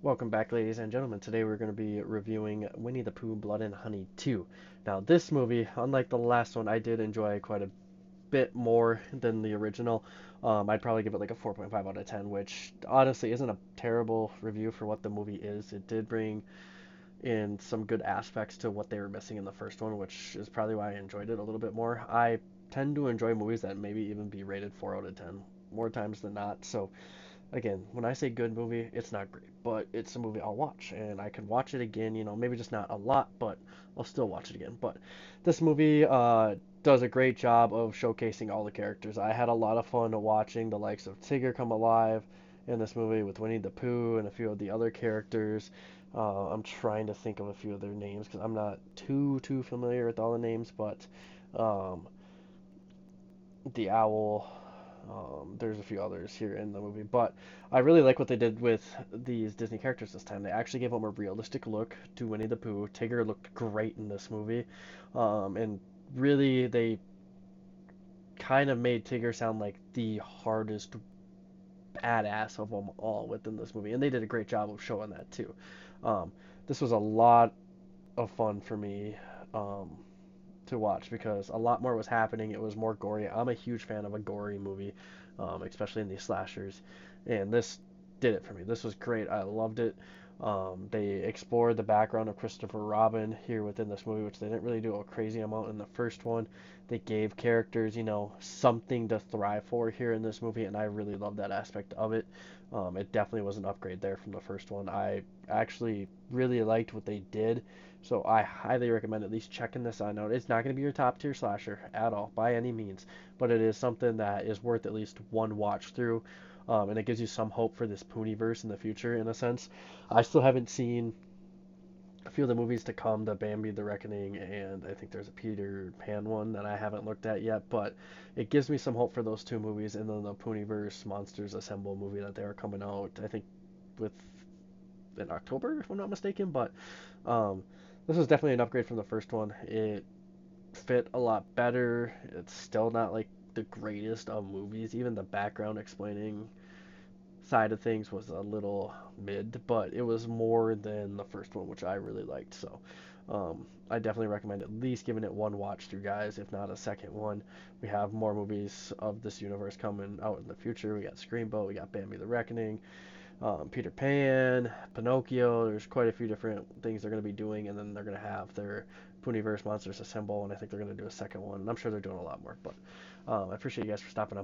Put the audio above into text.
Welcome back, ladies and gentlemen. Today we're going to be reviewing Winnie the Pooh Blood and Honey 2. Now, this movie, unlike the last one, I did enjoy quite a bit more than the original. I'd probably give it like a 4.5 out of 10, which honestly isn't a terrible review for what the movie is. It did bring in some good aspects to what they were missing in the first one, which is probably why I enjoyed it a little bit more. I tend to enjoy movies that maybe even be rated 4 out of 10 more times than not. So again, when I say good movie, it's not great, but it's a movie I'll watch, and I can watch it again. Maybe just not a lot, but I'll still watch it again. But this movie does a great job of showcasing all the characters. I had a lot of fun watching the likes of Tigger come alive in this movie with Winnie the Pooh and a few of the other characters. I'm trying to think of a few of their names because I'm not too familiar with all the names, but um, the owl. There's a few others here in the movie, but I really like what they did with these Disney characters this time. They actually gave them a realistic look to Winnie the Pooh. Tigger looked great in this movie, and really they kind of made Tigger sound like the hardest badass of them all within this movie, and they did a great job of showing that too. Um, this was a lot of fun for me. Um, to watch because a lot more was happening. It was more gory. I'm a huge fan of a gory movie, especially in these slashers, and this did it for me. This was great. I loved it. They explored the background of Christopher Robin here within this movie, which they didn't really do a crazy amount in the first one. They gave characters, something to thrive for here in this movie, and I really love that aspect of it. It definitely was an upgrade there from the first one. I actually really liked what they did, so I highly recommend at least checking this out. Now, it's not going to be your top tier slasher at all, by any means, but it is something that is worth at least one watch through, and it gives you some hope for this Pooniverse in the future, in a sense. I still haven't seen a few of the movies to come, the Bambi, the Reckoning, and I think there's a Peter Pan one that I haven't looked at yet, but it gives me some hope for those two movies, and then the Pooniverse Monsters Assemble movie that they are coming out, I think, with in October, if I'm not mistaken, but um, this was definitely an upgrade from the first one. It fit a lot better. It's still not like the greatest of movies. Even the background explaining side of things was a little mid, but it was more than the first one, which I really liked. So I definitely recommend at least giving it one watch through, guys, if not a second one. We have more movies of this universe coming out in the future. We got Screamboat, we got Bambi the Reckoning, Peter Pan, Pinocchio. There's quite a few different things they're going to be doing, and then they're going to have their Pooniverse Monsters Assemble, and I think they're going to do a second one. And I'm sure they're doing a lot more. But I appreciate you guys for stopping